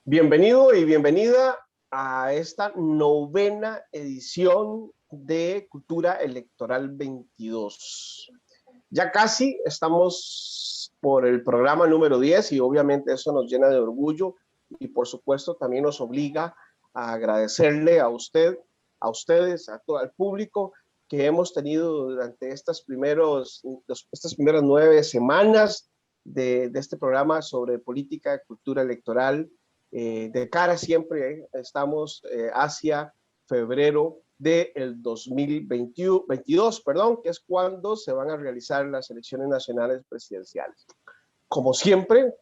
Bienvenido y bienvenida a esta novena edición de Cultura Electoral 22. Ya casi estamos por el programa número 10 y obviamente eso nos llena de orgullo y por supuesto también nos obliga a agradecerle a usted, a ustedes, a todo el público que hemos tenido durante estas primeras 9 semanas de este programa sobre política, cultura electoral. De cara siempre estamos hacia febrero del 2022, que es cuando se van a realizar las elecciones nacionales presidenciales. Como siempre,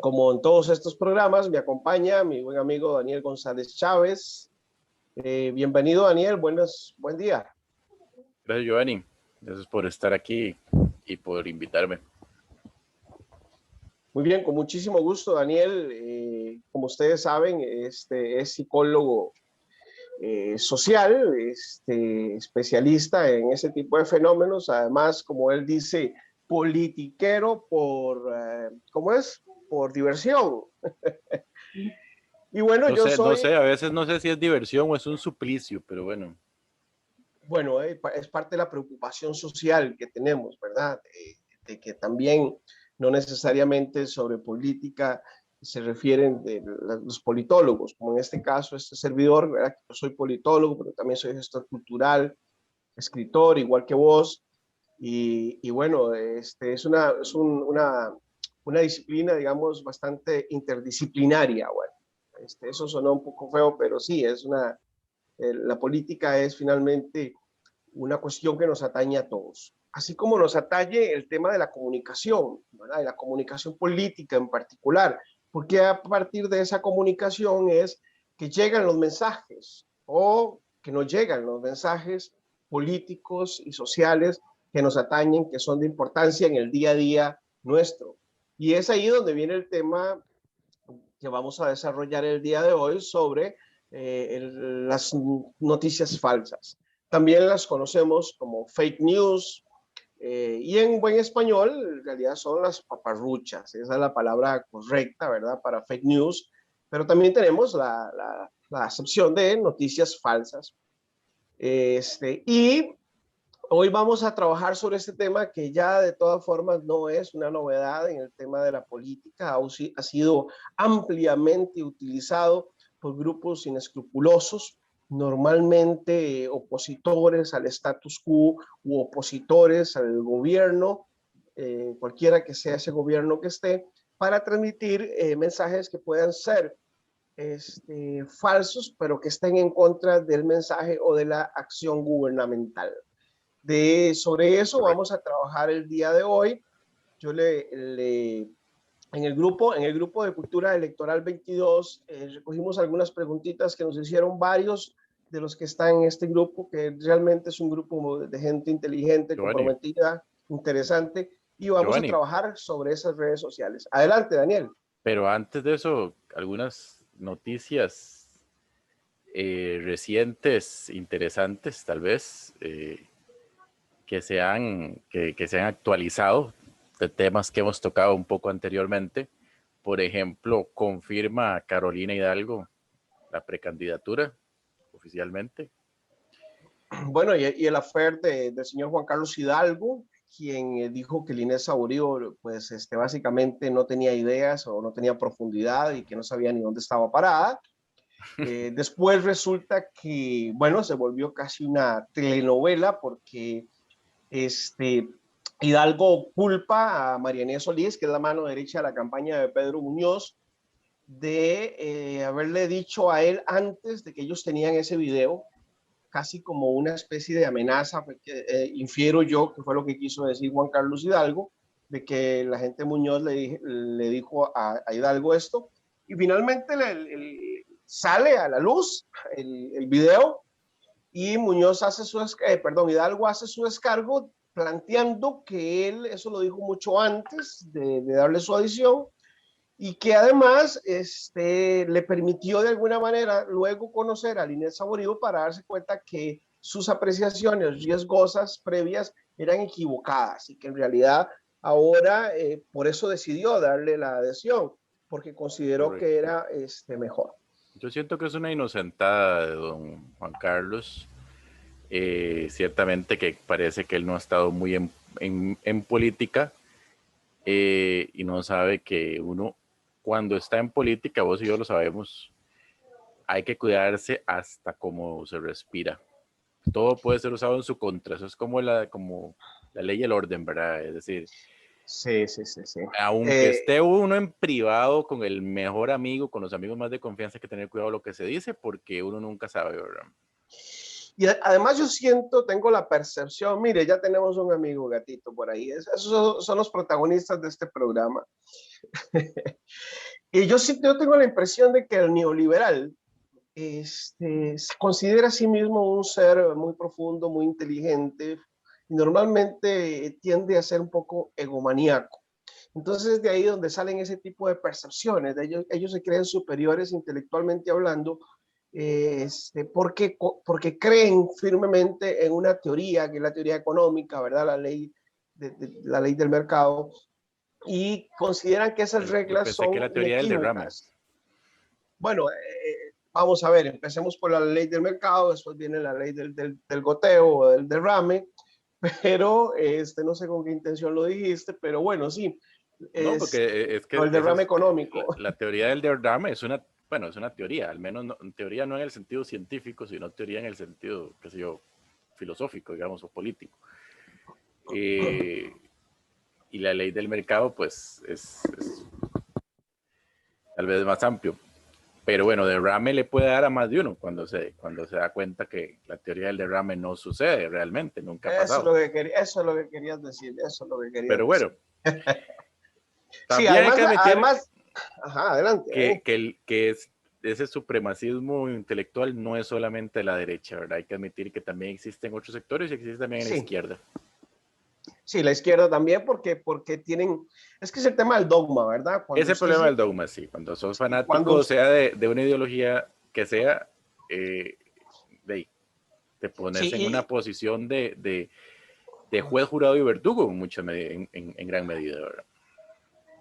como en todos estos programas, me acompaña mi buen amigo Daniel González Chávez. Bienvenido, Daniel, buen día. Gracias, Giovanni. Gracias por estar aquí y por invitarme. Muy bien, con muchísimo gusto, Daniel. Como ustedes saben, es psicólogo social, especialista en ese tipo de fenómenos. Además, como él dice, politiquero por diversión. Y bueno, no sé, a veces no sé si es diversión o es un suplicio, pero bueno. Bueno, es parte de la preocupación social que tenemos, ¿verdad? De que también no necesariamente sobre política se refieren los politólogos, como en este caso este servidor, ¿verdad? Yo soy politólogo, pero también soy gestor cultural, escritor, igual que vos, y bueno, es una disciplina, digamos, bastante interdisciplinaria. Bueno, eso sonó un poco feo, pero sí, la política es finalmente una cuestión que nos atañe a todos. Así como nos atañe el tema de la comunicación, ¿verdad? De la comunicación política en particular, porque a partir de esa comunicación es que llegan los mensajes o que nos llegan los mensajes políticos y sociales que nos atañen, que son de importancia en el día a día nuestro. Y es ahí donde viene el tema que vamos a desarrollar el día de hoy sobre las noticias falsas. También las conocemos como fake news y en buen español en realidad son las paparruchas. Esa es la palabra correcta, ¿verdad? Para fake news. Pero también tenemos la acepción de noticias falsas. Y hoy vamos a trabajar sobre este tema que ya de todas formas no es una novedad en el tema de la política, ha sido ampliamente utilizado por grupos inescrupulosos, normalmente opositores al status quo u opositores al gobierno, cualquiera que sea ese gobierno que esté, para transmitir mensajes que puedan ser falsos, pero que estén en contra del mensaje o de la acción gubernamental. Sobre eso vamos a trabajar el día de hoy. Yo en el grupo de Cultura Electoral 22 recogimos algunas preguntitas que nos hicieron varios de los que están en este grupo, que realmente es un grupo de gente inteligente, Giovanni, comprometida, interesante, y vamos a trabajar sobre esas redes sociales. Adelante, Daniel. Pero antes de eso, algunas noticias recientes, interesantes, tal vez, que se han actualizado de temas que hemos tocado un poco anteriormente. Por ejemplo, confirma Carolina Hidalgo la precandidatura oficialmente. Bueno, y el affair del señor Juan Carlos Hidalgo, quien dijo que Inés Saborío, pues, básicamente no tenía ideas o no tenía profundidad y que no sabía ni dónde estaba parada. Después resulta que, bueno, se volvió casi una telenovela porque Hidalgo culpa a María Inés Solís, que es la mano derecha de la campaña de Pedro Muñoz, de haberle dicho a él antes de que ellos tenían ese video, casi como una especie de amenaza, porque infiero yo que fue lo que quiso decir Juan Carlos Hidalgo, de que la gente Muñoz le dijo a Hidalgo esto, y finalmente sale a la luz el video, y Muñoz hace Hidalgo hace su descargo planteando que él eso lo dijo mucho antes de darle su adición, y que además le permitió de alguna manera luego conocer a Inés Saborío para darse cuenta que sus apreciaciones riesgosas previas eran equivocadas y que en realidad ahora por eso decidió darle la adhesión, porque consideró Correcto. que era mejor. Yo siento que es una inocentada de don Juan Carlos. Ciertamente que parece que él no ha estado muy en política, y no sabe que uno, cuando está en política, vos y yo lo sabemos, hay que cuidarse hasta cómo se respira. Todo puede ser usado en su contra. Eso es como como la ley y el orden, ¿verdad? Es decir, Sí, sí, sí, sí. aunque esté uno en privado con el mejor amigo, con los amigos más de confianza, hay que tener cuidado lo que se dice porque uno nunca sabe, ¿verdad? Y además yo siento, tengo la percepción, mire, ya tenemos un amigo gatito por ahí, esos son los protagonistas de este programa. Y yo tengo la impresión de que el neoliberal se considera a sí mismo un ser muy profundo, muy inteligente, y normalmente tiende a ser un poco egomaníaco. Entonces de ahí donde salen ese tipo de percepciones, ellos se creen superiores intelectualmente hablando, porque creen firmemente en una teoría, que es la teoría económica, ¿verdad? La ley del mercado, y consideran que esas Yo reglas pensé que son la teoría del derrame. inequívocas. Bueno, vamos a ver, empecemos por la ley del mercado, después viene la ley del goteo o del derrame, pero no sé con qué intención lo dijiste, pero bueno, sí, No, porque es o que el derrame económico. la teoría del derrame es una, bueno, es una teoría, al menos en teoría no en el sentido científico, sino teoría en el sentido, qué sé yo, filosófico, digamos, o político. Y la ley del mercado, pues, es tal vez más amplio. Pero bueno, derrame le puede dar a más de uno cuando se da cuenta que la teoría del derrame no sucede realmente, nunca ha Eso es pasado. lo que quería, eso es lo que querías decir, eso es lo que querías Pero decir. bueno, Sí, también hay que admitir ajá, adelante. que ese supremacismo intelectual no es solamente la derecha, ¿verdad? Hay que admitir que también existen otros sectores y existe también en la Sí, izquierda. sí, la izquierda también, porque tienen, es que es el tema del dogma, ¿verdad? Cuando Ese usted problema del sí, dogma, sí, cuando sos cuando, fanático, sea de una ideología que sea, eh, te sí, pones en una posición de juez, jurado y verdugo en gran medida, ¿verdad?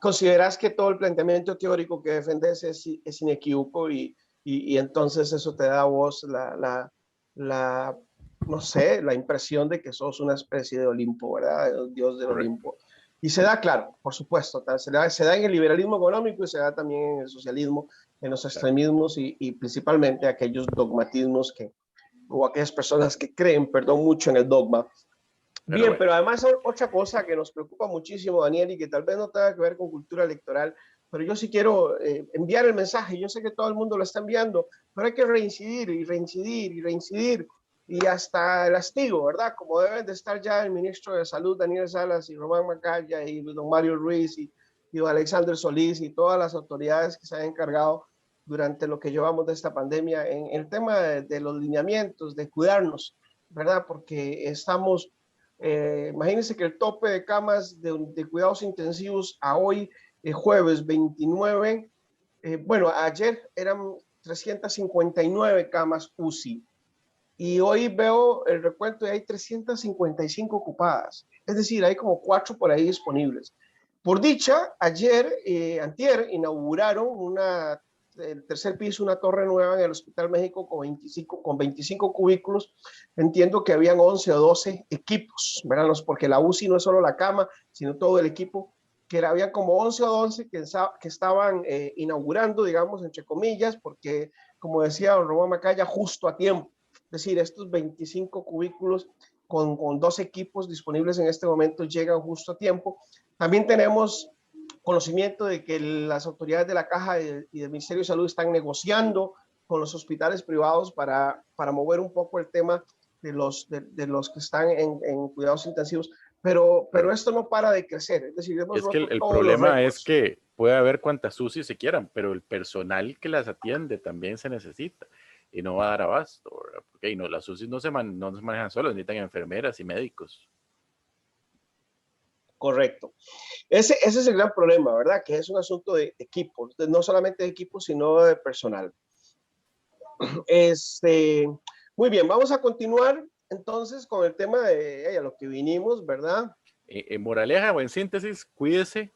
consideras que todo el planteamiento teórico que defendes es inequívoco y entonces eso te da a vos la, no sé, la impresión de que sos una especie de Olimpo, ¿verdad? El dios del Correcto. Olimpo. Y se da, claro, por supuesto, se da en el liberalismo económico y se da también en el socialismo, en los Claro. extremismos y principalmente aquellos dogmatismos o aquellas personas que creen, perdón, mucho en el dogma. Pero Bien, bueno, pero además otra cosa que nos preocupa muchísimo, Daniel, y que tal vez no tenga que ver con cultura electoral, pero yo sí quiero enviar el mensaje. Yo sé que todo el mundo lo está enviando, pero hay que reincidir y reincidir y reincidir y hasta el castigo, ¿verdad? Como deben de estar ya el ministro de Salud, Daniel Salas, y Román Macaya, y don Mario Ruiz, y don Alexander Solís, y todas las autoridades que se han encargado durante lo que llevamos de esta pandemia en el tema de los lineamientos, de cuidarnos, ¿verdad? Porque estamos imagínense que el tope de camas de cuidados intensivos a hoy, jueves 29, bueno, ayer eran 359 camas UCI y hoy veo el recuento y hay 355 ocupadas. Es decir, hay como 4 por ahí disponibles. Por dicha, ayer, antier, inauguraron el tercer piso, una torre nueva en el Hospital México con 25 cubículos. Entiendo que habían 11 o 12 equipos, ¿verdad? Porque la UCI no es solo la cama, sino todo el equipo, que había como 11 o 12 que estaban inaugurando, digamos, entre comillas, porque, como decía don Román Macaya, justo a tiempo. Es decir, estos 25 cubículos con 2 equipos disponibles en este momento llegan justo a tiempo. También tenemos conocimiento de que las autoridades de la Caja y del Ministerio de Salud están negociando con los hospitales privados para mover un poco el tema de los que están en cuidados intensivos, pero claro. esto no para de crecer, es decir, hemos Es que roto el todos los problema es récords. que puede haber cuantas UCI se quieran, pero el personal que las atiende también se necesita y no va a dar abasto, ¿verdad? Porque no, las UCI no se manejan solos, necesitan enfermeras y médicos. Correcto. Ese es el gran problema, ¿verdad? Que es un asunto de equipos, no solamente de equipos, sino de personal. Este, muy bien, vamos a continuar entonces con el tema de a lo que vinimos, ¿verdad? moraleja o en síntesis, cuídese,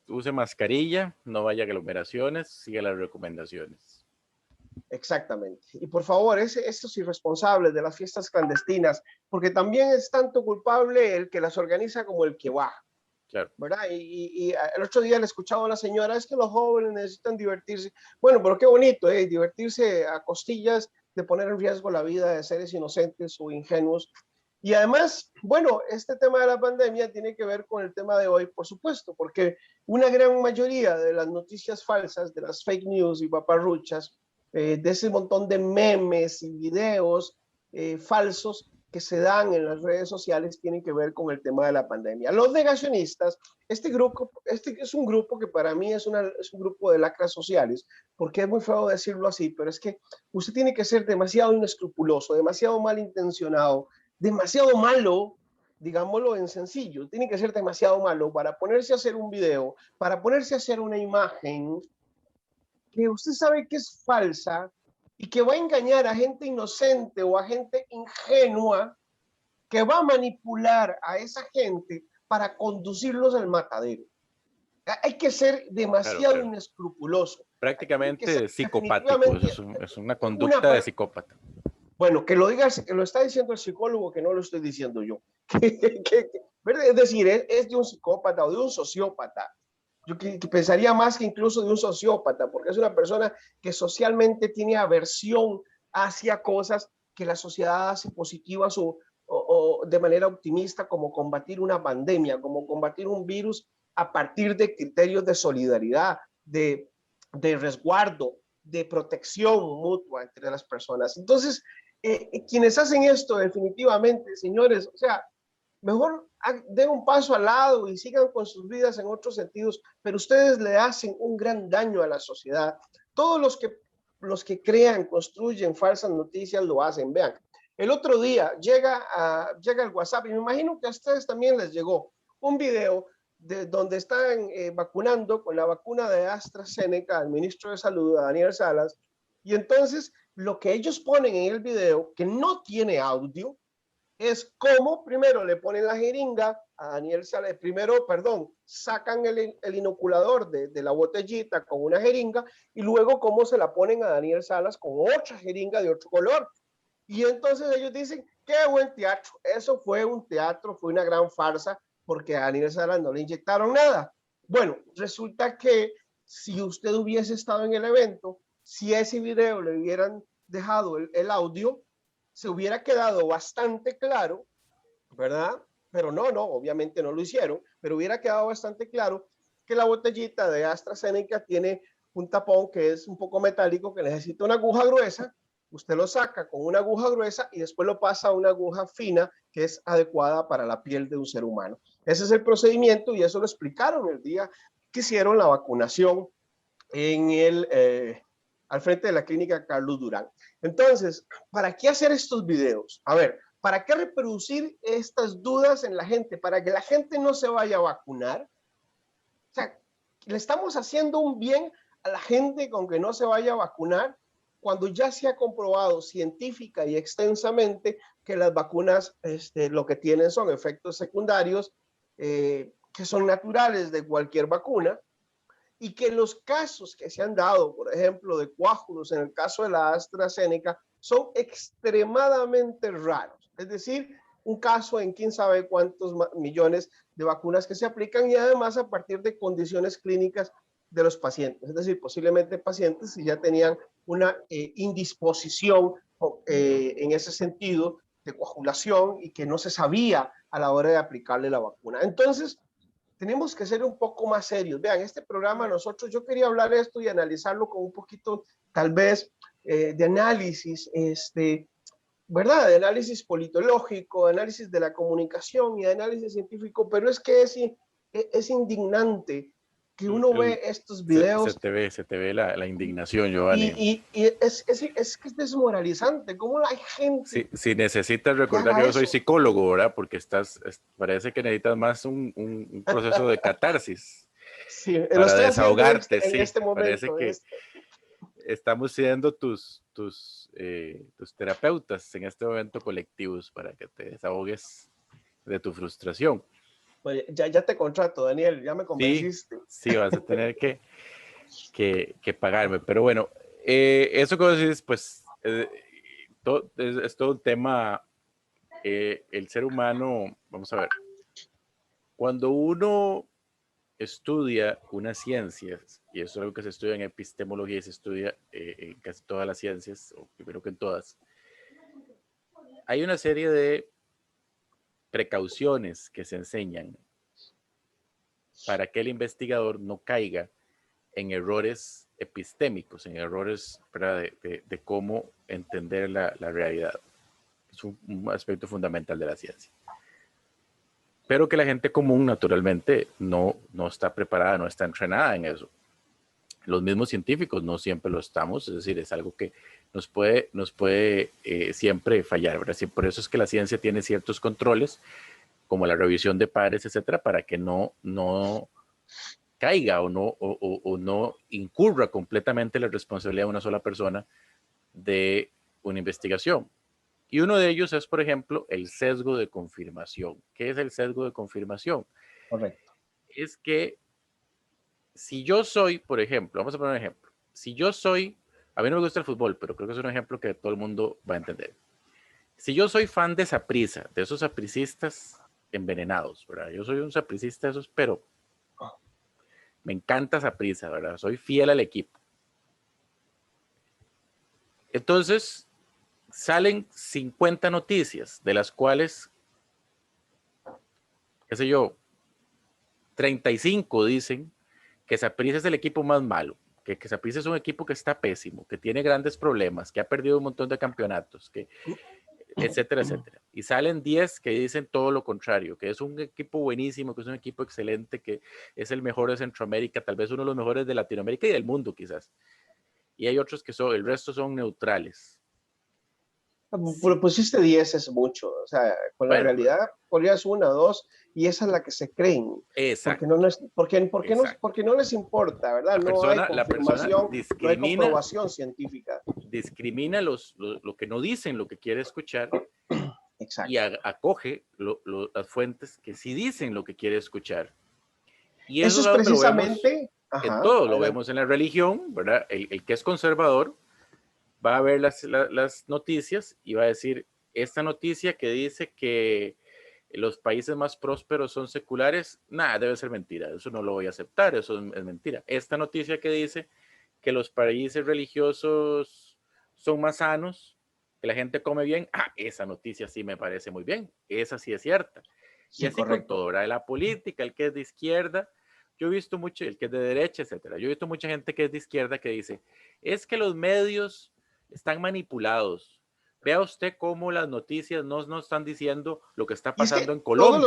use mascarilla, no vaya a aglomeraciones, siga las recomendaciones. Exactamente. Y por favor, estos irresponsables de las fiestas clandestinas, porque también es tanto culpable el que las organiza como el que va. Claro. ¿Verdad? Y el otro día le escuchaba a una señora, es que los jóvenes necesitan divertirse. Bueno, pero qué bonito, divertirse a costillas de poner en riesgo la vida de seres inocentes o ingenuos. Y además, bueno, este tema de la pandemia tiene que ver con el tema de hoy, por supuesto, porque una gran mayoría de las noticias falsas, de las fake news y paparruchas, de ese montón de memes y videos falsos que se dan en las redes sociales tienen que ver con el tema de la pandemia. Los negacionistas, este es un grupo que para mí es un grupo de lacras sociales, porque es muy feo decirlo así, pero es que usted tiene que ser demasiado inescrupuloso, demasiado malintencionado, demasiado malo, digámoslo en sencillo, tiene que ser demasiado malo para ponerse a hacer un video, para ponerse a hacer una imagen que usted sabe que es falsa y que va a engañar a gente inocente o a gente ingenua, que va a manipular a esa gente para conducirlos al matadero. Hay que ser demasiado Claro. inescrupuloso. Prácticamente psicopático, es una conducta de psicópata. Bueno, que lo diga, que lo está diciendo el psicólogo, que no lo estoy diciendo yo. Es decir, es de un psicópata o de un sociópata. Yo que pensaría más que incluso de un sociópata, porque es una persona que socialmente tiene aversión hacia cosas que la sociedad hace positivas o de manera optimista, como combatir una pandemia, como combatir un virus a partir de criterios de solidaridad, de resguardo, de protección mutua entre las personas. Entonces, quienes hacen esto definitivamente, señores, o sea, mejor den un paso al lado y sigan con sus vidas en otros sentidos, pero ustedes le hacen un gran daño a la sociedad. Todos los que crean, construyen falsas noticias lo hacen. Vean, el otro día llega el WhatsApp y me imagino que a ustedes también les llegó un video de donde están vacunando con la vacuna de AstraZeneca al ministro de Salud, a Daniel Salas, y entonces lo que ellos ponen en el video, que no tiene audio, es cómo primero le ponen la jeringa a Daniel Salas, sacan el inoculador de la botellita con una jeringa y luego cómo se la ponen a Daniel Salas con otra jeringa de otro color. Y entonces ellos dicen, qué buen teatro, eso fue un teatro, fue una gran farsa, porque a Daniel Salas no le inyectaron nada. Bueno, resulta que si usted hubiese estado en el evento, si ese video le hubieran dejado el audio, se hubiera quedado bastante claro, ¿verdad? Pero no, obviamente no lo hicieron, pero hubiera quedado bastante claro que la botellita de AstraZeneca tiene un tapón que es un poco metálico, que necesita una aguja gruesa. Usted lo saca con una aguja gruesa y después lo pasa a una aguja fina que es adecuada para la piel de un ser humano. Ese es el procedimiento y eso lo explicaron el día que hicieron la vacunación al frente de la clínica Carlos Durán. Entonces, ¿para qué hacer estos videos? A ver, ¿para qué reproducir estas dudas en la gente? ¿Para que la gente no se vaya a vacunar? O sea, ¿le estamos haciendo un bien a la gente con que no se vaya a vacunar? Cuando ya se ha comprobado científica y extensamente que las vacunas lo que tienen son efectos secundarios que son naturales de cualquier vacuna, y que los casos que se han dado, por ejemplo, de coágulos en el caso de la AstraZeneca, son extremadamente raros. Es decir, un caso en quién sabe cuántos millones de vacunas que se aplican y además a partir de condiciones clínicas de los pacientes. Es decir, posiblemente pacientes que ya tenían una indisposición en ese sentido de coagulación y que no se sabía a la hora de aplicarle la vacuna. Entonces, tenemos que ser un poco más serios. Vean, este programa yo quería hablar de esto y analizarlo con un poquito, tal vez, de análisis, ¿verdad? De análisis politológico, de análisis de la comunicación y de análisis científico, pero es que es indignante que uno ve estos videos. Se te ve la indignación, Giovanni. Y es que es desmoralizante. ¿Cómo la gente... Si necesitas recordar que yo soy psicólogo, ¿verdad? Porque parece que necesitas más un proceso de catarsis. Sí, para desahogarte, en este momento. Parece que estamos siendo tus terapeutas en este momento colectivos para que te desahogues de tu frustración. Oye, ya te contrato, Daniel, ya me Sí, convenciste. sí, vas a tener que pagarme. Pero bueno, eso que vos decís, pues es todo un tema. El ser humano, vamos a ver, cuando uno estudia unas ciencias, y eso es algo que se estudia en epistemología y se estudia en casi todas las ciencias, o primero que en todas, hay una serie de precauciones que se enseñan para que el investigador no caiga en errores epistémicos, en errores, ¿verdad?, de cómo entender la realidad. Es un aspecto fundamental de la ciencia. Pero que la gente común naturalmente no está preparada, no está entrenada en eso. Los mismos científicos no siempre lo estamos, es decir, es algo que nos puede siempre fallar, ¿verdad? Sí, por eso es que la ciencia tiene ciertos controles, como la revisión de pares, etcétera, para que no caiga o no incurra completamente la responsabilidad de una sola persona de una investigación. Y uno de ellos es, por ejemplo, el sesgo de confirmación. ¿Qué es el sesgo de confirmación? Correcto. Es que si yo soy, por ejemplo, vamos a poner un ejemplo. Si yo soy, a mí no me gusta el fútbol, pero creo que es un ejemplo que todo el mundo va a entender. Si yo soy fan de Saprissa, de esos sapricistas envenenados, ¿verdad? Yo soy un sapricista de esos, pero me encanta Saprissa, ¿verdad? Soy fiel al equipo. Entonces, salen 50 noticias, de las cuales, qué sé yo, 35 dicen que Saprissa es el equipo más malo, que Saprissa es un equipo que está pésimo, que tiene grandes problemas, que ha perdido un montón de campeonatos, que etcétera, etcétera. Y salen 10 que dicen todo lo contrario, que es un equipo buenísimo, que es un equipo excelente, que es el mejor de Centroamérica, tal vez uno de los mejores de Latinoamérica y del mundo quizás. Y hay otros que son, el resto son neutrales. Sí, Pero pusiste 10 es mucho, o sea, con la bueno, realidad podrías una, dos, y esa es la que se creen, porque no, exacto, porque exacto. no les importa, ¿verdad? No hay La persona confirmación, no hay discrimina, comprobación científica. discrimina lo que no dicen, lo que quiere escuchar, y Exacto. acoge las fuentes que sí dicen lo que quiere escuchar. Y Eso eso es es algo que lo vemos precisamente, en ajá, todo, lo adelante. vemos en la religión, ¿verdad? El que es conservador va a ver las noticias y va a decir, esta noticia que dice que los países más prósperos son seculares, nada, debe ser mentira, eso no lo voy a aceptar, eso es mentira. Esta noticia que dice que los países religiosos son más sanos, que la gente come bien, esa noticia sí me parece muy bien, esa sí es cierta. Y Sí, así con correcto. todo, ¿verdad? La política, el que es de izquierda, yo he visto mucho, el que es de derecha, etcétera. Yo he visto mucha gente que es de izquierda que dice, es que los medios están manipulados. Vea usted cómo las noticias no nos están diciendo lo que está Y es pasando que en Colombia.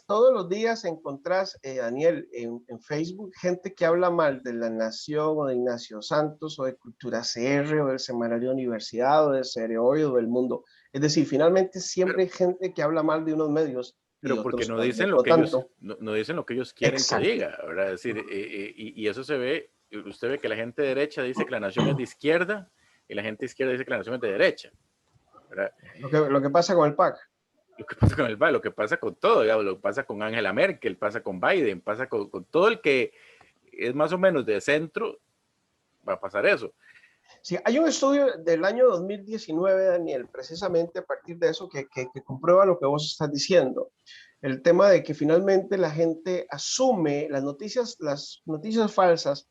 todos los días encontrás, Daniel, en Facebook, gente que habla mal de La Nación o de Ignacio Santos o de Cultura CR o del Semanario Universidad o del Cereoy o del Mundo. Es decir, finalmente Pero, siempre hay gente que habla mal de unos medios y pero porque otros no pues, dicen lo no que ellos, tanto. no dicen lo que ellos quieren que Exacto. diga, ¿verdad? Es decir, y eso se ve, usted ve que la gente de derecha dice que la nación es de izquierda y la gente de izquierda dice que la nación es de derecha, ¿verdad? Lo que pasa con el PAC. Lo que pasa con el lo que pasa con todo, digamos, lo que pasa con Angela Merkel, pasa con Biden, pasa con todo el que es más o menos de centro, va a pasar eso. Sí, hay un estudio del año 2019, Daniel, precisamente a partir de eso que comprueba lo que vos estás diciendo. El tema de que finalmente la gente asume las noticias falsas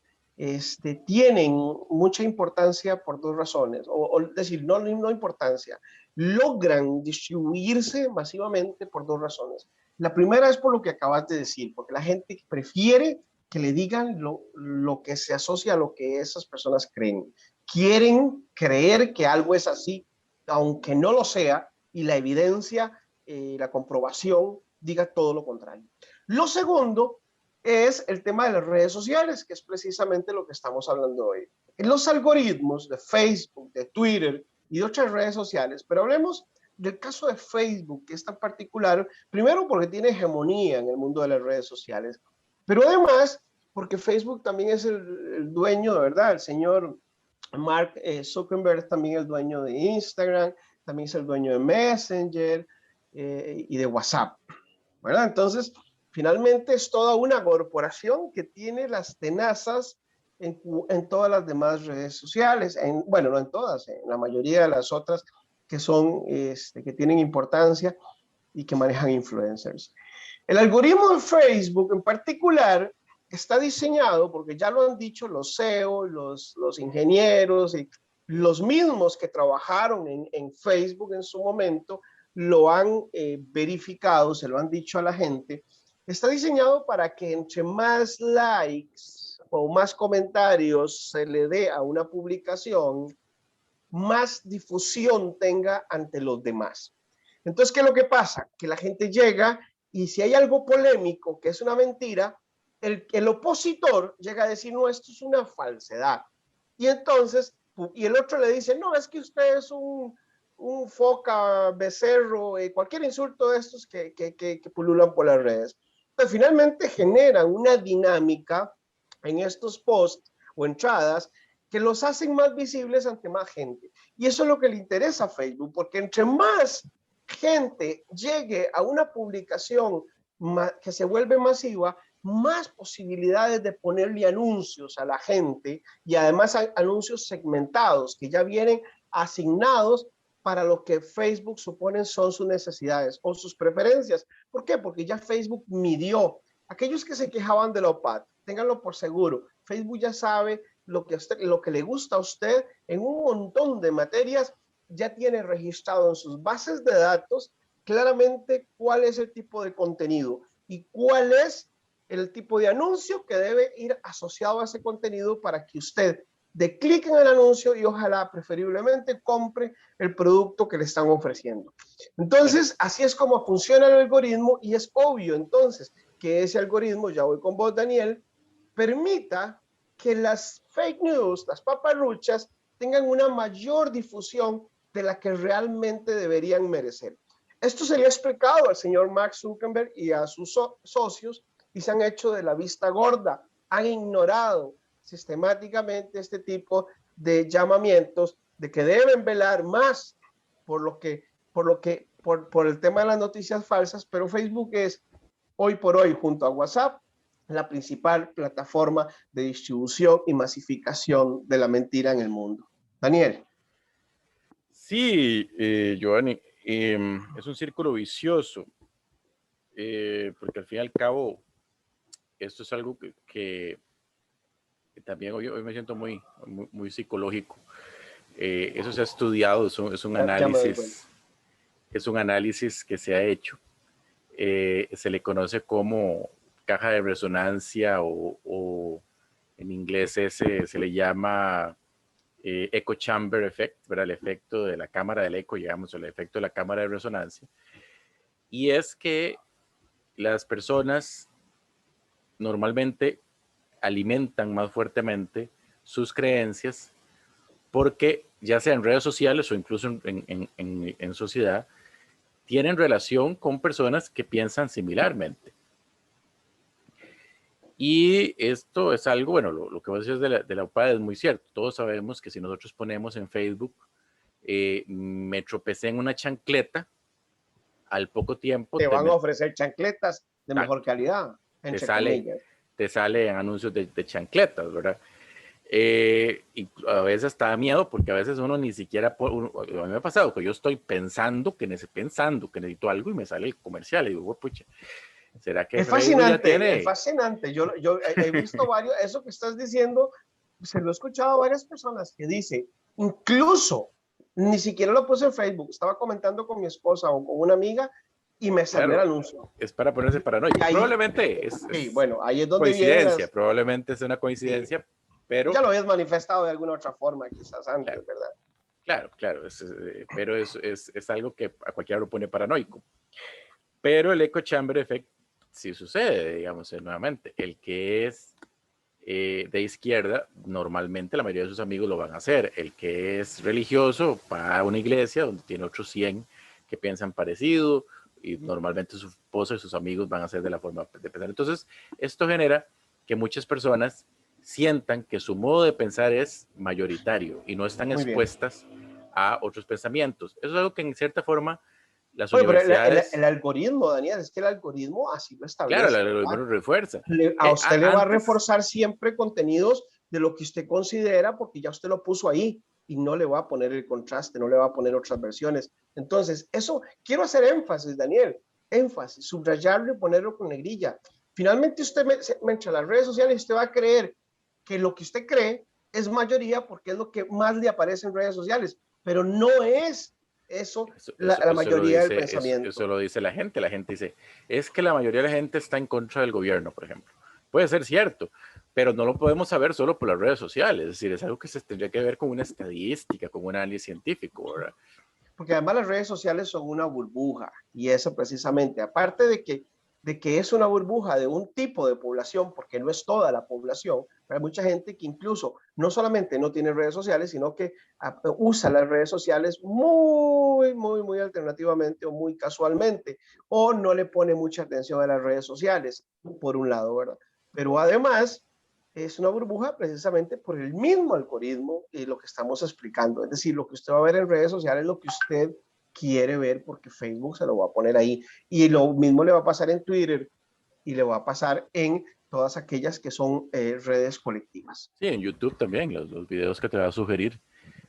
tienen mucha importancia por dos razones, o decir, no importancia, logran distribuirse masivamente por dos razones. La primera es por lo que acabas de decir, porque la gente prefiere que le digan lo que se asocia a lo que esas personas creen. Quieren creer que algo es así, aunque no lo sea, y la evidencia, la comprobación diga todo lo contrario. Lo segundo es el tema de las redes sociales, que es precisamente lo que estamos hablando hoy. Los algoritmos de Facebook, de Twitter y de otras redes sociales, pero hablemos del caso de Facebook, que es tan particular, primero porque tiene hegemonía en el mundo de las redes sociales, pero además porque Facebook también es el dueño, de verdad, el señor Mark Zuckerberg también es el dueño de Instagram, también es el dueño de Messenger y de WhatsApp, ¿verdad? Entonces, finalmente es toda una corporación que tiene las tenazas en todas las demás redes sociales, bueno, no en todas, en la mayoría de las otras que son, que tienen importancia y que manejan influencers. El algoritmo de Facebook en particular está diseñado, porque ya lo han dicho los CEO, los ingenieros y los mismos que trabajaron en Facebook en su momento, lo han verificado, se lo han dicho a la gente, está diseñado para que entre más likes o más comentarios se le dé a una publicación, más difusión tenga ante los demás. Entonces, ¿qué es lo que pasa? Que la gente llega y si hay algo polémico, que es una mentira, el opositor llega a decir, no, esto es una falsedad. Y entonces, y el otro le dice, no, es que usted es un foca, becerro, cualquier insulto de estos que pululan por las redes. Entonces, finalmente generan una dinámica en estos posts o entradas que los hacen más visibles ante más gente. Y eso es lo que le interesa a Facebook, porque entre más gente llegue a una publicación que se vuelve masiva, más posibilidades de ponerle anuncios a la gente y además anuncios segmentados que ya vienen asignados para lo que Facebook supone son sus necesidades o sus preferencias. ¿Por qué? Porque ya Facebook midió. Aquellos que se quejaban de la OPAD, ténganlo por seguro, Facebook ya sabe lo que le gusta a usted en un montón de materias, ya tiene registrado en sus bases de datos claramente cuál es el tipo de contenido y cuál es el tipo de anuncio que debe ir asociado a ese contenido para que usted dé clic en el anuncio y ojalá preferiblemente compre el producto que le están ofreciendo. Entonces, así es como funciona el algoritmo y es obvio entonces que ese algoritmo, ya voy con vos Daniel, permita que las fake news, las paparruchas, tengan una mayor difusión de la que realmente deberían merecer. Esto se le ha explicado al señor Mark Zuckerberg y a sus socios y se han hecho de la vista gorda, han ignorado sistemáticamente este tipo de llamamientos de que deben velar más por el tema de las noticias falsas, pero Facebook es hoy por hoy junto a WhatsApp la principal plataforma de distribución y masificación de la mentira en el mundo. Daniel. Sí, Giovanni, es un círculo vicioso, porque al fin y al cabo, esto es algo que también hoy me siento muy psicológico. Eso se ha estudiado, es un análisis que se ha hecho. Se le conoce como caja de resonancia o en inglés se le llama echo chamber effect, ¿verdad? El efecto de la cámara del eco, llegamos al efecto de la cámara de resonancia. Y es que las personas normalmente alimentan más fuertemente sus creencias porque ya sea en redes sociales o incluso en sociedad, tienen relación con personas que piensan similarmente. Y esto es algo, bueno, lo que vos decís de la UPAD es muy cierto. Todos sabemos que si nosotros ponemos en Facebook, me tropecé en una chancleta, al poco tiempo te van a ofrecer chancletas de mejor calidad, entre comillas. Te salen anuncios de chancletas, ¿verdad? Y a veces está da miedo porque a veces uno ni siquiera, a mí me ha pasado que yo estoy pensando que necesito algo y me sale el comercial y digo, pucha, ¿será que es fascinante, es fascinante. Yo he visto varios, eso que estás diciendo, se lo he escuchado a varias personas que dicen, incluso, ni siquiera lo puse en Facebook, estaba comentando con mi esposa o con una amiga y me salió el anuncio. Es para ponerse paranoico. Ahí, probablemente sí, bueno, ahí es donde coincidencia, probablemente es una coincidencia, sí, pero... Ya lo habías manifestado de alguna otra forma, quizás antes, claro, ¿verdad? Claro, pero es algo que a cualquiera lo pone paranoico. Pero el echo chamber effect sí sucede, digamos, nuevamente. El que es de izquierda, normalmente la mayoría de sus amigos lo van a hacer. El que es religioso va a una iglesia donde tiene otros 100 que piensan parecido y normalmente su esposa y sus amigos van a ser de la forma de pensar. Entonces, esto genera que muchas personas sientan que su modo de pensar es mayoritario y no están expuestas a otros pensamientos. Eso es algo que en cierta forma las Oye, pero universidades, el algoritmo, Daniel, es que el algoritmo así lo claro, establece, ¿verdad? lo refuerza. A usted le va a Antes, reforzar siempre contenidos de lo que usted considera porque ya usted lo puso ahí y no le va a poner el contraste, no le va a poner otras versiones. Entonces, eso quiero hacer énfasis, Daniel, énfasis, subrayarlo y ponerlo con negrilla. Finalmente usted me echa las redes sociales y usted va a creer que lo que usted cree es mayoría porque es lo que más le aparece en redes sociales, pero no es eso la mayoría del eso pensamiento. lo dice la gente. La gente dice, es que la mayoría de la gente está en contra del gobierno, por ejemplo. Puede ser cierto, pero no lo podemos saber solo por las redes sociales. Es decir, es algo que se tendría que ver con una estadística, con un análisis científico, ¿verdad? Porque además las redes sociales son una burbuja y eso precisamente, aparte de que es una burbuja de un tipo de población, porque no es toda la población, hay mucha gente que incluso no solamente no tiene redes sociales, sino que usa las redes sociales muy alternativamente o muy casualmente, o no le pone mucha atención a las redes sociales, por un lado, ¿verdad? Pero además es una burbuja precisamente por el mismo algoritmo y lo que estamos explicando. Es decir, lo que usted va a ver en redes sociales es lo que usted quiere ver porque Facebook se lo va a poner ahí. Y lo mismo le va a pasar en Twitter y le va a pasar en todas aquellas que son redes colectivas. Sí, en YouTube también, los videos que te va a sugerir.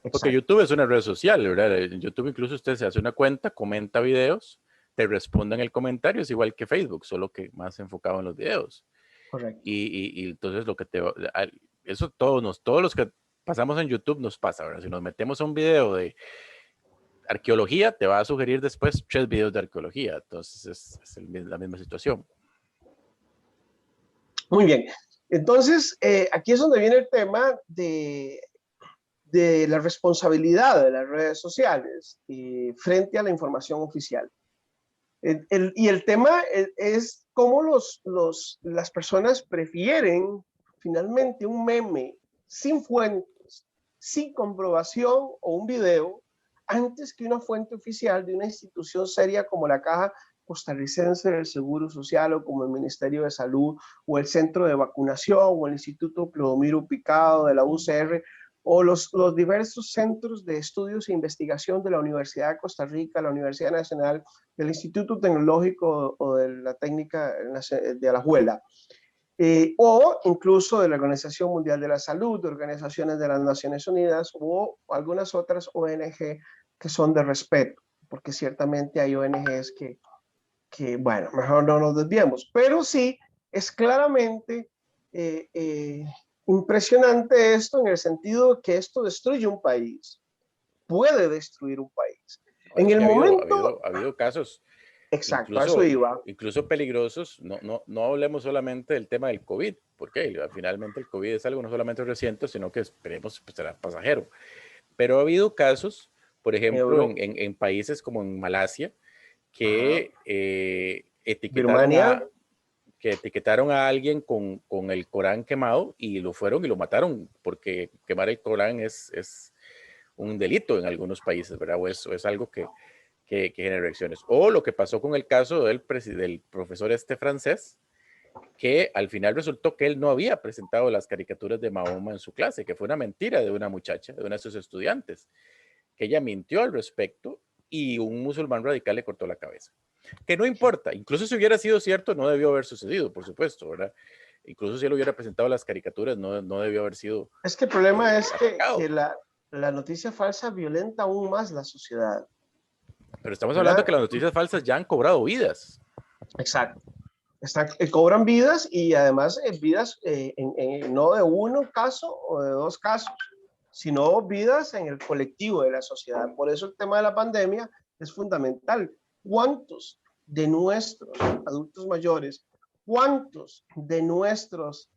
Porque Exacto. YouTube es una red social, ¿verdad? En YouTube incluso usted se hace una cuenta, comenta videos, te responden el comentario, es igual que Facebook, solo que más enfocado en los videos. Correcto. Y entonces lo que eso todos los que pasamos en YouTube nos pasa, ¿verdad? Si nos metemos a un video de arqueología, te va a sugerir después 3 videos de arqueología. Entonces la misma situación. Muy bien. Entonces, aquí es donde viene el tema de la responsabilidad de las redes sociales frente a la información oficial. Y el tema es cómo las personas prefieren finalmente un meme sin fuentes, sin comprobación o un video, antes que una fuente oficial de una institución seria como la Caja Costarricense del Seguro Social o como el Ministerio de Salud o el Centro de Vacunación o el Instituto Clodomiro Picado de la UCR o los diversos centros de estudios e investigación de la Universidad de Costa Rica, la Universidad Nacional, del Instituto Tecnológico o de la Técnica de Alajuela, o incluso de la Organización Mundial de la Salud, de organizaciones de las Naciones Unidas o algunas otras ONG que son de respeto, porque ciertamente hay ONGs bueno, mejor no nos desviemos, pero sí es claramente eh, eh, impresionante esto en el sentido de que esto destruye un país, puede destruir un país. No, En es el que momento, ha habido casos exacto, a eso incluso, iba. incluso peligrosos. No hablemos solamente del tema del COVID, porque finalmente el COVID es algo no solamente reciente, sino que esperemos pues, será pasajero. Pero ha habido casos, por ejemplo, en países como en Malasia, que Birmania, etiquetaron a alguien con el Corán quemado y lo fueron y lo mataron, porque quemar el Corán es un delito en algunos países, ¿verdad? O es algo que genera reacciones. O lo que pasó con el caso del profesor este francés, que al final resultó que él no había presentado las caricaturas de Mahoma en su clase, que fue una mentira de una muchacha, de una de sus estudiantes, que ella mintió al respecto y un musulmán radical le cortó la cabeza. Que no importa, incluso si hubiera sido cierto, no debió haber sucedido, por supuesto, ¿verdad? Incluso si él hubiera presentado las caricaturas, no debió haber sido es que el problema es atacado. que la noticia falsa violenta aún más la sociedad, Pero estamos hablando ¿verdad? de que las noticias falsas ya han cobrado vidas. Exacto. Cobran vidas y además vidas no de uno caso o de dos casos, sino vidas en el colectivo de la sociedad. Por eso el tema de la pandemia es fundamental. ¿Cuántos de nuestros adultos mayores, cuántos de nuestros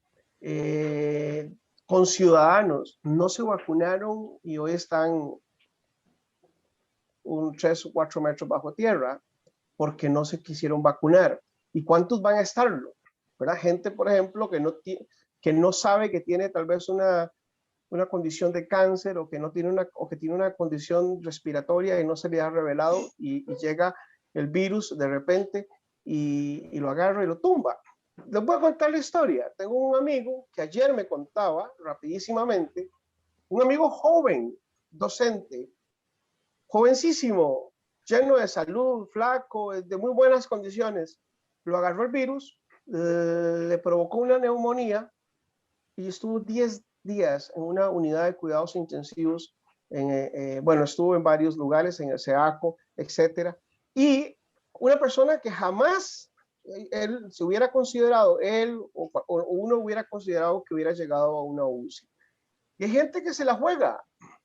conciudadanos no se vacunaron y hoy están un 3 o 4 metros bajo tierra porque no se quisieron vacunar? ¿Y cuántos van a estarlo? ¿Verdad? Gente, por ejemplo, que no sabe que tiene tal vez una condición de cáncer o que, no tiene o que tiene una condición respiratoria y no se le ha revelado y llega el virus de repente y lo agarra y lo tumba. Les voy a contar la historia. Tengo un amigo que ayer me contaba rapidísimamente, un amigo joven, docente, jovencísimo, lleno de salud, flaco, de muy buenas condiciones. Lo agarró el virus, le provocó una neumonía y estuvo 10 días en una unidad de cuidados intensivos. Bueno, estuvo en varios lugares, en el SEACO, etcétera. Y una persona que jamás él se hubiera considerado, él o uno hubiera considerado que hubiera llegado a una UCI. Y hay gente que se la juega,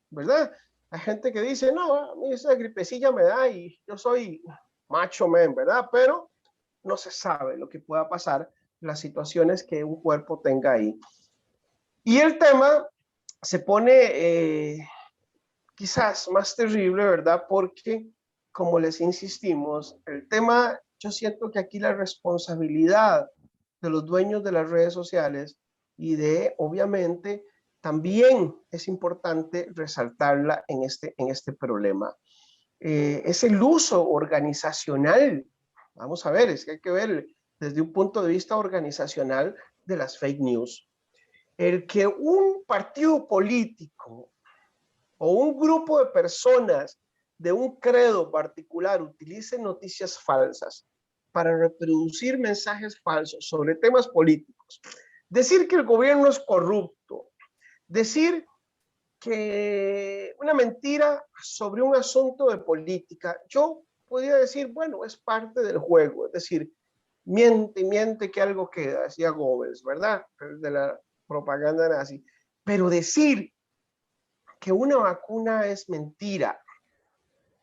¿verdad? Hay gente que dice, no, a mí esa gripecilla me da y yo soy macho man, ¿verdad? Pero no se sabe lo que pueda pasar, las situaciones que un cuerpo tenga ahí. Y el tema se pone quizás más terrible, ¿verdad? Porque, como les insistimos, el tema, yo siento que aquí la responsabilidad de los dueños de las redes sociales y de, obviamente, también es importante resaltarla en este problema. Es el uso organizacional. Vamos a ver, es que hay que ver desde un punto de vista organizacional de las fake news. El que un partido político o un grupo de personas de un credo particular utilice noticias falsas para reproducir mensajes falsos sobre temas políticos, decir que el gobierno es corrupto, decir que una mentira sobre un asunto de política, yo podría decir, bueno, es parte del juego, es decir, miente que algo queda, decía Goebbels, ¿verdad? De la propaganda nazi. Pero decir que una vacuna es mentira,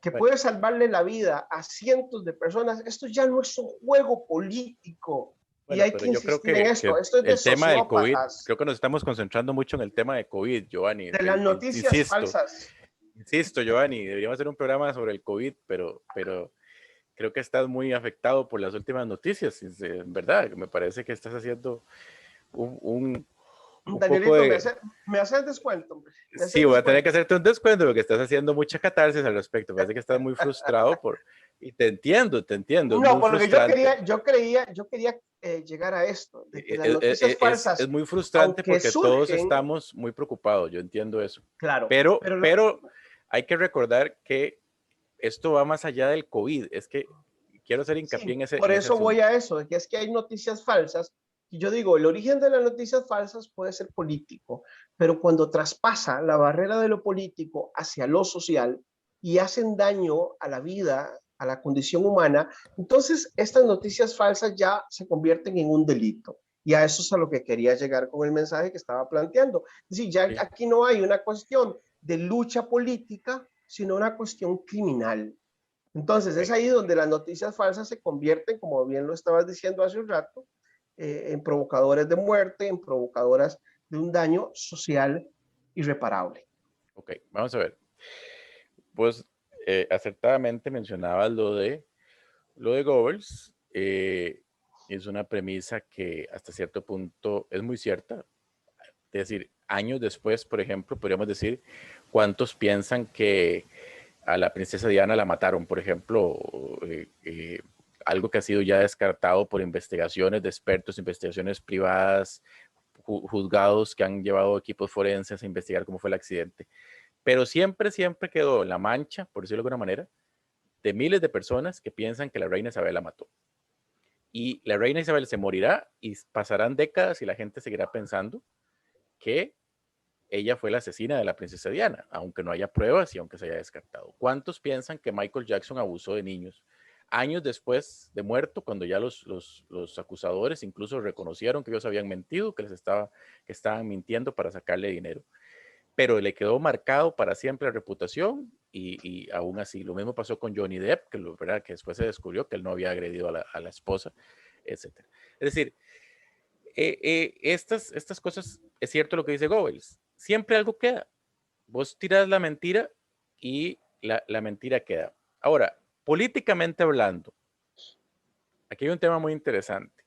que Bueno, puede salvarle la vida a cientos de personas, esto ya no es un juego político. Y bueno, hay pero que yo creo insistir en esto. que Esto es de el tema del COVID, sociópatas, creo que nos estamos concentrando mucho en el tema de COVID, Giovanni. de las noticias Insisto, falsas. insisto, Giovanni, deberíamos hacer un programa sobre el COVID, pero creo que estás muy afectado por las últimas noticias, en verdad. Me parece que estás haciendo un, un, un poco Danielito, de... me hace el descuento, hombre. Me hace Sí, el voy a tener que descuento. hacerte un descuento porque estás haciendo mucha catarsis al respecto. Parece que estás muy frustrado por... Y te entiendo, es No, muy porque frustrante. yo quería llegar a esto, de que las noticias Es falsas, muy frustrante aunque porque todos surgen, estamos muy preocupados, yo entiendo eso. claro, pero Pero hay que recordar que esto va más allá del COVID. Es que quiero hacer hincapié sí, en por ese eso voy a asunto. eso, de que es que hay noticias falsas. Y yo digo, el origen de las noticias falsas puede ser político, pero cuando traspasa la barrera de lo político hacia lo social y hacen daño a la vida, a la condición humana, entonces estas noticias falsas ya se convierten en un delito. Y a eso es a lo que quería llegar con el mensaje que estaba planteando. Es decir, ya Sí, aquí no hay una cuestión de lucha política, sino una cuestión criminal. Entonces es ahí correcto. donde las noticias falsas se convierten, como bien lo estabas diciendo hace un rato, en provocadores de muerte, en provocadoras de un daño social irreparable. Ok, vamos a ver. Pues acertadamente mencionabas lo de Goebbels. Es una premisa que hasta cierto punto es muy cierta. Es decir, años después, por ejemplo, podríamos decir cuántos piensan que a la princesa Diana la mataron, por ejemplo, algo que ha sido ya descartado por investigaciones de expertos, investigaciones privadas, juzgados que han llevado equipos forenses a investigar cómo fue el accidente. Pero siempre, siempre quedó la mancha, por decirlo de alguna manera, de miles de personas que piensan que la reina Isabel la mató. Y la reina Isabel se morirá y pasarán décadas y la gente seguirá pensando que ella fue la asesina de la princesa Diana, aunque no haya pruebas y aunque se haya descartado. ¿Cuántos piensan que Michael Jackson abusó de niños? Años después de muerto, cuando ya los acusadores incluso reconocieron que ellos habían mentido, que estaban mintiendo para sacarle dinero. Pero le quedó marcado para siempre la reputación y aún así. Lo mismo pasó con Johnny Depp, ¿verdad? Que después se descubrió que él no había agredido a la esposa, etc. Es decir, estas cosas, es cierto lo que dice Goebbels, siempre algo queda. Vos tiras la mentira y la mentira queda. Ahora, políticamente hablando, aquí hay un tema muy interesante,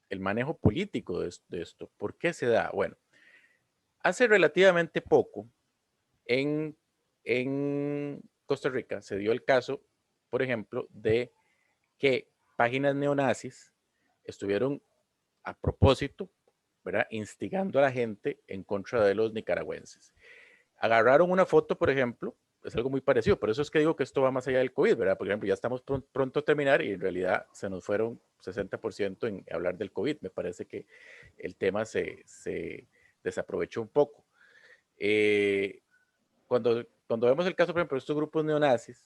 el manejo político de esto. ¿Por qué se da? Bueno, hace relativamente poco en, en Costa Rica se dio el caso, por ejemplo, de que páginas neonazis estuvieron a propósito, ¿verdad? Instigando a la gente en contra de los nicaragüenses. Agarraron una foto, por ejemplo, es algo muy parecido. Por eso es que digo que esto va más allá del COVID, ¿verdad? Por ejemplo, ya estamos pronto a terminar y en realidad se nos fueron 60% en hablar del COVID. Me parece que el tema se desaprovechó un poco. Cuando vemos el caso, por ejemplo, de estos grupos neonazis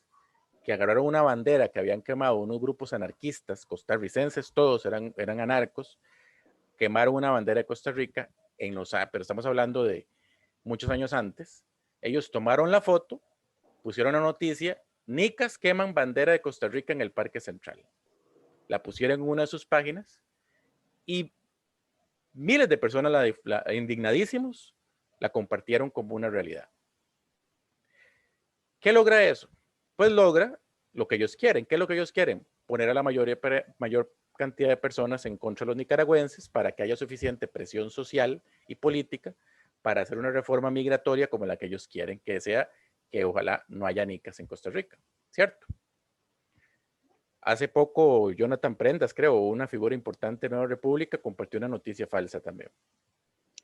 que agarraron una bandera que habían quemado unos grupos anarquistas, costarricenses, todos eran anarcos, quemaron una bandera de Costa Rica, pero estamos hablando de muchos años antes. Ellos tomaron la foto, pusieron la noticia: Nicas queman bandera de Costa Rica en el Parque Central. La pusieron en una de sus páginas y miles de personas, indignadísimos, la compartieron como una realidad. ¿Qué logra eso? Pues logra lo que ellos quieren. ¿Qué es lo que ellos quieren? Poner a la mayor cantidad de personas en contra de los nicaragüenses para que haya suficiente presión social y política para hacer una reforma migratoria como la que ellos quieren, que sea que ojalá no haya nicas en Costa Rica, ¿cierto? Hace poco Jonathan Prendas, creo, una figura importante de Nueva República, compartió una noticia falsa también.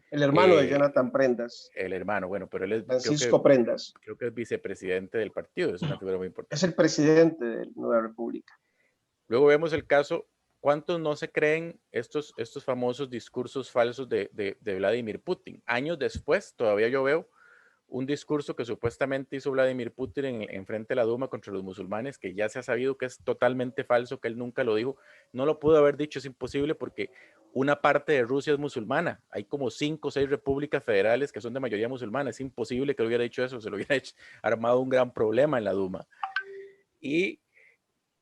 El hermano de Jonathan Prendas. El hermano, bueno, pero él es, Francisco Prendas. Creo que es vicepresidente del partido, es una figura muy importante. Es el presidente de Nueva República. Luego vemos el caso, ¿cuántos no se creen estos famosos discursos falsos de Vladimir Putin? Años después, todavía yo veo un discurso que supuestamente hizo Vladimir Putin en frente de la Duma contra los musulmanes, que ya se ha sabido que es totalmente falso, que él nunca lo dijo. No lo pudo haber dicho, es imposible, porque una parte de Rusia es musulmana. Hay como 5 o 6 repúblicas federales que son de mayoría musulmana. Es imposible que lo hubiera dicho eso, se lo hubiera armado un gran problema en la Duma. Y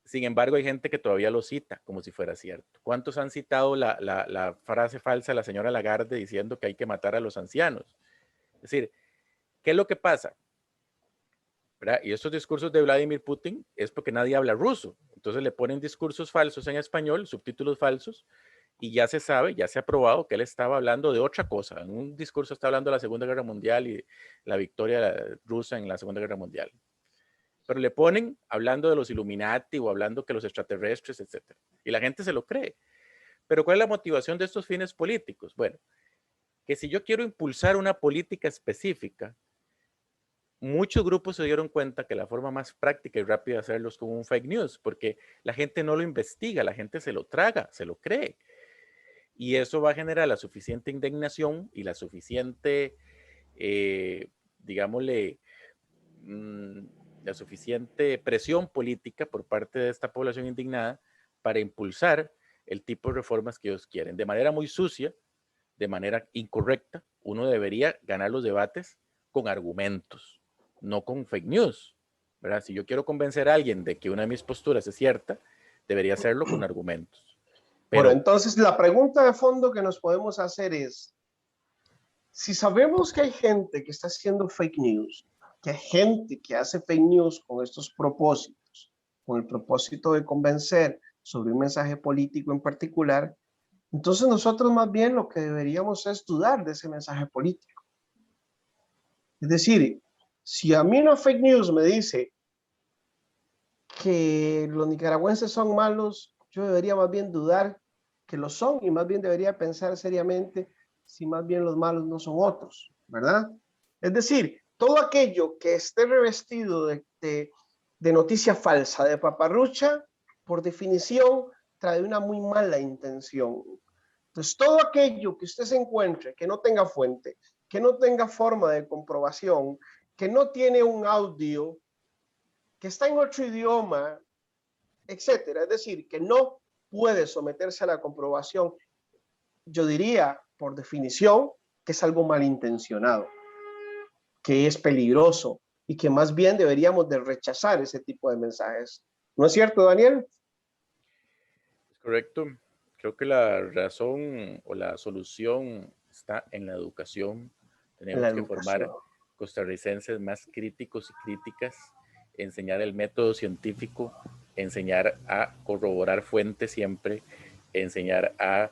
sin embargo, hay gente que todavía lo cita como si fuera cierto. ¿Cuántos han citado la frase falsa de la señora Lagarde diciendo que hay que matar a los ancianos? Es decir, ¿qué es lo que pasa? ¿Verdad? Y estos discursos de Vladimir Putin es porque nadie habla ruso. Entonces le ponen discursos falsos en español, subtítulos falsos, y ya se sabe, ya se ha probado que él estaba hablando de otra cosa. En un discurso está hablando de la Segunda Guerra Mundial y la victoria rusa en la Segunda Guerra Mundial. Pero le ponen hablando de los Illuminati o hablando que los extraterrestres, etc. Y la gente se lo cree. Pero ¿cuál es la motivación de estos fines políticos? Bueno, que si yo quiero impulsar una política específica, muchos grupos se dieron cuenta que la forma más práctica y rápida de hacerlo es con un fake news, porque la gente no lo investiga, la gente se lo traga, se lo cree. Y eso va a generar la suficiente indignación y la suficiente, digámosle, la suficiente presión política por parte de esta población indignada para impulsar el tipo de reformas que ellos quieren. De manera muy sucia, de manera incorrecta, uno debería ganar los debates con argumentos, no con fake news, ¿verdad? Si yo quiero convencer a alguien de que una de mis posturas es cierta, debería hacerlo con argumentos. Pero, bueno, entonces la pregunta de fondo que nos podemos hacer es, si sabemos que hay gente que está haciendo fake news, que hay gente que hace fake news con estos propósitos, con el propósito de convencer sobre un mensaje político en particular, entonces nosotros más bien lo que deberíamos es dudar de ese mensaje político. Es decir, si a mí una fake news me dice que los nicaragüenses son malos, yo debería más bien dudar que lo son y más bien debería pensar seriamente si más bien los malos no son otros, ¿verdad? Es decir, todo aquello que esté revestido de noticia falsa, de paparrucha, por definición, trae una muy mala intención. Entonces, todo aquello que usted se encuentre que no tenga fuente, que no tenga forma de comprobación, que no tiene un audio, que está en otro idioma, etcétera, es decir, que no puede someterse a la comprobación, yo diría, por definición, que es algo malintencionado, que es peligroso y que más bien deberíamos de rechazar ese tipo de mensajes. ¿No es cierto, Daniel? es correcto. Creo que la razón o la solución está en la educación. La Tenemos que educación. formar costarricenses más críticos y críticas, enseñar el método científico, enseñar a corroborar fuentes siempre, enseñar a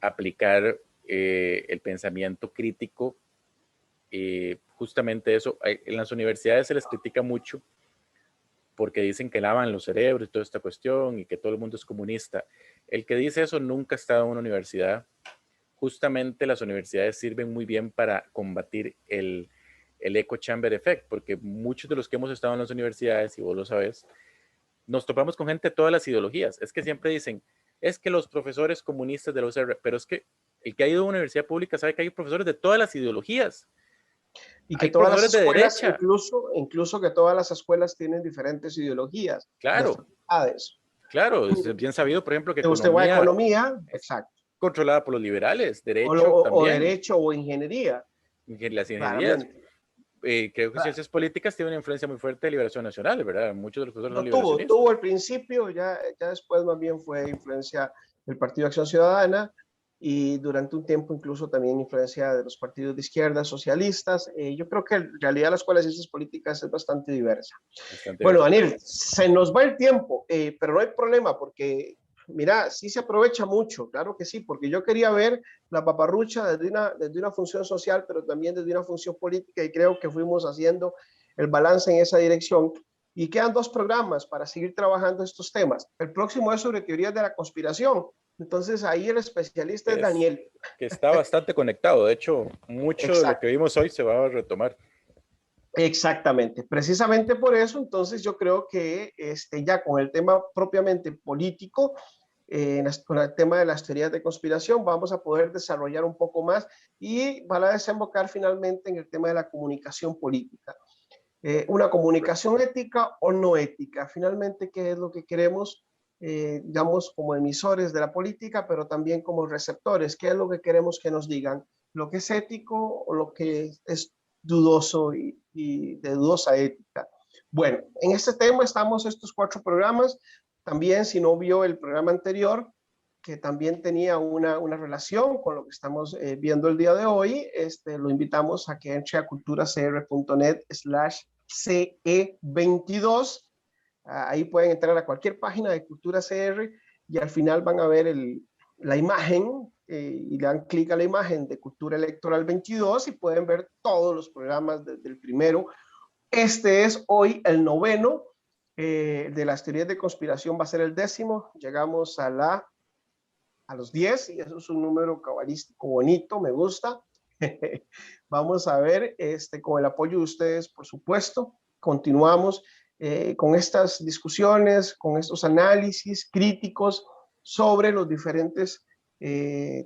aplicar el pensamiento crítico. Justamente eso, en las universidades se les critica mucho porque dicen que lavan los cerebros y toda esta cuestión y que todo el mundo es comunista. El que dice eso nunca ha estado en una universidad. Justamente las universidades sirven muy bien para combatir el echo chamber effect, porque muchos de los que hemos estado en las universidades, y vos lo sabes, nos topamos con gente de todas las ideologías. Es que siempre dicen, es que los profesores comunistas de la UCR, pero es que el que ha ido a una universidad pública sabe que hay profesores de todas las ideologías. Y que Hay todas las profesores de escuelas, derecha. incluso que todas las escuelas tienen diferentes ideologías. Claro, claro, es bien sabido, por ejemplo, que Usted va a economía economía, exacto. controlada por los liberales, O, derecho o también, derecho o ingeniería, las ingenierías. claramente. Creo que ciencias políticas tienen una influencia muy fuerte de liberación nacional, ¿verdad? Muchos de los profesores son No tuvo, liberacionistas. tuvo al principio, ya después más bien fue influencia del Partido Acción Ciudadana y durante un tiempo incluso también influencia de los partidos de izquierda, socialistas. Yo creo que en realidad la Escuela de Ciencias Políticas es bastante diversa. Bastante Bueno, diversa. Daniel, se nos va el tiempo, pero no hay problema porque, mira, sí se aprovecha mucho, claro que sí, porque yo quería ver la paparrucha desde una función social, pero también desde una función política y creo que fuimos haciendo el balance en esa dirección. Y quedan 2 programas para seguir trabajando estos temas. El próximo es sobre teorías de la conspiración. Entonces ahí el especialista es Daniel. Que está bastante conectado. De hecho, mucho de lo que Exacto. vimos hoy se va a retomar. Exactamente, precisamente por eso, entonces yo creo que ya con el tema propiamente político, con el tema de las teorías de conspiración, vamos a poder desarrollar un poco más y van a desembocar finalmente en el tema de la comunicación política. Una comunicación ética o no ética, finalmente, ¿qué es lo que queremos, digamos, como emisores de la política, pero también como receptores? ¿Qué es lo que queremos que nos digan? ¿Lo que es ético o lo que es dudoso y de dudosa ética? Bueno, en este tema estamos estos 4 programas. También, si no vio el programa anterior, que también tenía una relación con lo que estamos viendo el día de hoy, lo invitamos a que entre a culturacr.net/CE22. Ahí pueden entrar a cualquier página de Cultura CR y al final van a ver la imagen y le dan clic a la imagen de Cultura Electoral 22 y pueden ver todos los programas desde el primero. Este es hoy el 9º de las teorías de conspiración, va a ser el 10º. Llegamos a los 10 y eso es un número cabalístico bonito, me gusta. Vamos a ver, con el apoyo de ustedes, por supuesto, continuamos con estas discusiones, con estos análisis críticos sobre los diferentes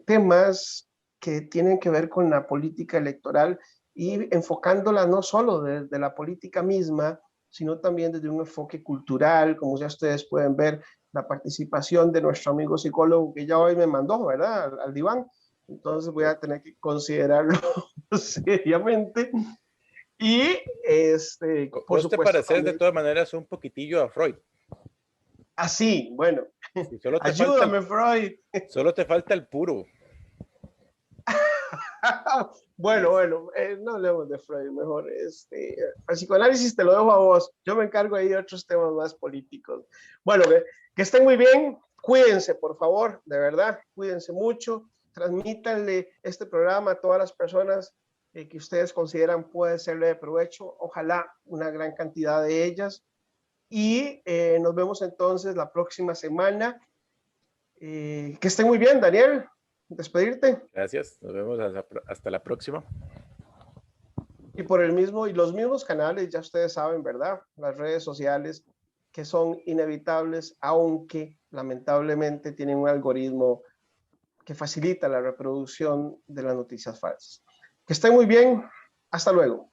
temas que tienen que ver con la política electoral y enfocándola no solo desde la política misma, sino también desde un enfoque cultural, como ya ustedes pueden ver, la participación de nuestro amigo psicólogo que ya hoy me mandó, ¿verdad? Al diván. Entonces voy a tener que considerarlo seriamente. Y por Vos te supuesto pareces de también. todas maneras un poquitillo a Freud. Así, bueno. Y solo te falta Ayúdame, Freud. solo te falta el puro. Bueno, no hablemos de Freud, mejor. El psicoanálisis te lo dejo a vos. Yo me encargo ahí de otros temas más políticos. Bueno, que estén muy bien. Cuídense, por favor, de verdad. Cuídense mucho. Transmítanle este programa a todas las personas que ustedes consideran puede serle de provecho. Ojalá una gran cantidad de ellas. Y nos vemos entonces la próxima semana. Que estén muy bien, Daniel. Despedirte. Gracias. Nos vemos hasta la próxima. Y los mismos canales, ya ustedes saben, ¿verdad? Las redes sociales que son inevitables, aunque lamentablemente tienen un algoritmo que facilita la reproducción de las noticias falsas. Que estén muy bien. Hasta luego.